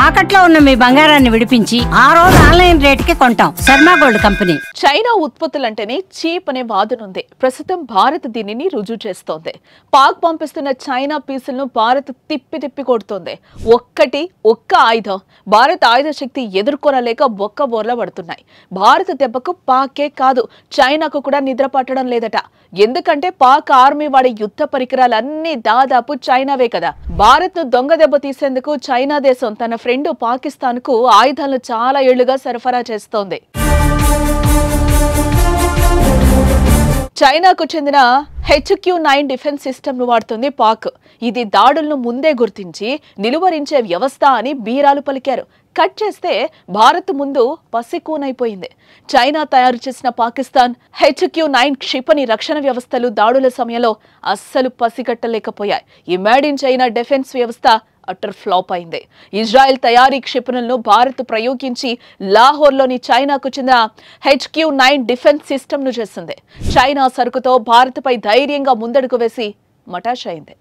తాకట్లో ఉన్న మీ బంగారాన్ని విడిపించి ఆ రోజు ఆన్లైన్ రేటుకి కొంటాం. Sharma gold company. చైనా ఉత్పత్తులంటేనే చీప్ అనే వాదనుంది. ప్రస్తుతం భారత్ దీనిని రుజువు చేస్తోంది. పాక్ పంపిస్తున్న చైనా పీసులను భారత్ తిప్పి కొడుతోంది. ఒక్క ఆయుధం భారత్ ఆయుధ శక్తి ఎదుర్కొనలేక బోర్లా పడుతున్నాయి. భారత దెబ్బకు పాకే కాదు, చైనాకు కూడా నిద్ర పట్టడం లేదట. ఎందుకంటే పాక్ ఆర్మీ వాడే యుద్ధ పరికరాలన్నీ దాదాపు చైనావే కదా. భారత్ ను దొంగ దెబ్బ తీసేందుకు చైనా దేశం తన ఫ్రెండ్ పాకిస్తాన్ కు ఆయుధాలను చాలా ఏళ్లుగా సరఫరా చేస్తోంది. చైనాకు చెందిన HQ-9 డిఫెన్స్ సిస్టమ్ ను వాడుతుంది పాక్. ఇది దాడులను ముందే గుర్తించి నిలువరించే వ్యవస్థ అని బీరాలు పలికారు. కట్ చేస్తే భారత్ ముందు పసికూనైపోయింది. చైనా తయారు చేసిన పాకిస్తాన్ HQ-9 క్షిపణి రక్షణ వ్యవస్థలు దాడుల సమయంలో అస్సలు పసిగట్టలేకపోయాయి. ఈ మేడ్ ఇన్ చైనా డిఫెన్స్ వ్యవస్థ అటర్ ఫ్లాప్ అయింది. ఇజ్రాయెల్ తయారీ క్షిపణులను భారత్ ప్రయోగించి లాహోర్లోని చైనాకు చెందిన HQ-9 డిఫెన్స్ సిస్టమ్ ను చేసింది. చైనా సరుకుతో భారత్ పై ధైర్యంగా ముందడుగు వేసి మటాష్ అయింది.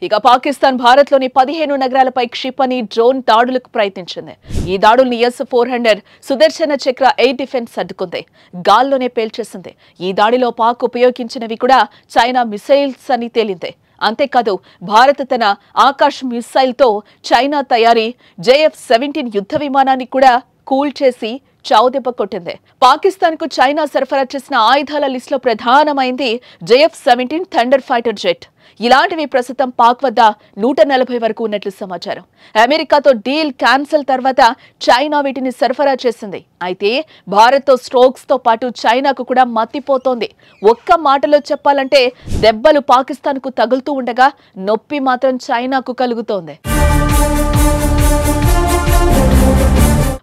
ఇక పాకిస్తాన్ భారత్లోని 15 నగరాలపై క్షిపణి డ్రోన్ దాడులకు ప్రయత్నించింది. ఈ దాడుల్ని S-400 సుదర్శన చక్ర ఎయిర్ డిఫెన్స్ అడ్డుకుంది, గాల్లోనే పేల్చేసింది. ఈ దాడిలో పాక్ ఉపయోగించినవి కూడా చైనా మిసైల్స్ అని తేలింది. అంతేకాదు, భారత్ తన ఆకాశ్ మిసైల్తో చైనా తయారీ JF-17 యుద్ధ విమానాన్ని కూడా కూల్ చేసి చావుదెబ్బ కొట్టింది. పాకిస్తాన్ కు చైనా సరఫరా చేసిన ఆయుధాల లిస్టులో ప్రధానమైంది JF-17 థండర్ ఫైటర్ జెట్. ఇలాంటివి ప్రస్తుతం పాక్ వద్ద 140 వరకు ఉన్నట్లు సమాచారం. అమెరికాతో డీల్ క్యాన్సిల్ తర్వాత చైనా వీటిని సరఫరా చేసింది. అయితే భారత్తో స్ట్రోక్స్ తో పాటు చైనాకు కూడా మత్తిపోతోంది. ఒక్క మాటలో చెప్పాలంటే దెబ్బలు పాకిస్తాన్ కు తగులుతూ ఉండగా నొప్పి మాత్రం చైనాకు కలుగుతోంది.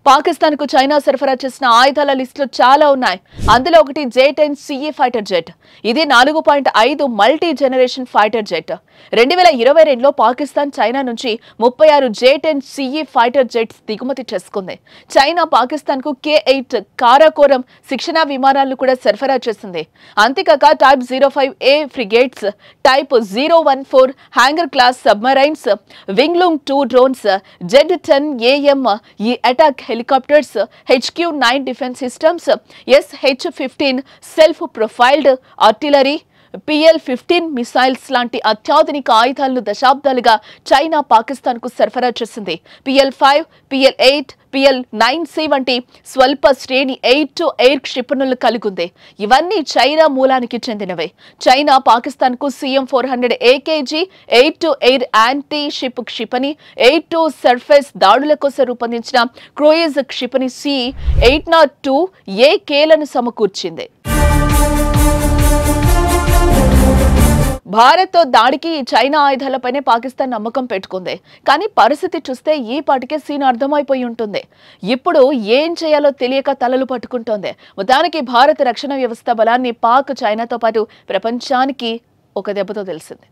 పాకిస్తాన్ కు చైనా సరఫరా చేసిన ఆయుధాల లిస్టులో చాలా ఉన్నాయి. అందులో ఒకటి J-10 CE ఫైటర్ జెట్. ఇది 4.5 మల్టీ జనరేషన్ ఫైటర్ జెట్. 2022లో పాకిస్తాన్ చైనా నుంచి 36 J-10 CE ఫైటర్ జెట్స్ దిగుమతి చేసుకుంది. చైనా పాకిస్తాన్ కు K-8 కారాకోరం శిక్షణా విమానాలను కూడా సరఫరా చేసింది. అంతేకాక type 05A frigates, type 014 Hangor class submarines, Wing Loong 2 drones, Z-10AM ఈ attack helicopters, HQ-9 defence systems, SH-15 self propelled artillery, PL-15 missiles లాంటి అత్యాధునిక ఆయుధాలను దశాబ్దాలుగా చైనా పాకిస్తాన్ కు సరఫరా చేసింది. PL-5, PL-8, PL-9C వంటి స్వల్ప శ్రేణి ఎయిర్ టు ఎయిర్ క్షిపణులు కలిగింది. ఇవన్నీ చైనా మూలానికి చెందినవే. చైనా పాకిస్తాన్ కు CM-400 AKG air to air anti ship క్షిపణి, ఎయిర్ టు సర్ఫేస్ దాడుల కోసం రూపొందించిన క్రూయిజ్ క్షిపణి C-802 AKలను సమకూర్చింది. భారత్తో దాడికి చైనా ఆయుధాలపైనే పాకిస్తాన్ నమ్మకం పెట్టుకుంది. కానీ పరిస్థితి చూస్తే ఈ పాటికే సీన్ అర్థమైపోయి ఉంటుంది. ఇప్పుడు ఏం చేయాలో తెలియక తలలు పట్టుకుంటోంది. మొత్తానికి భారత రక్షణ వ్యవస్థ బలాన్ని పాక్ చైనాతో పాటు ప్రపంచానికి ఒక దెబ్బతో తెలిసింది.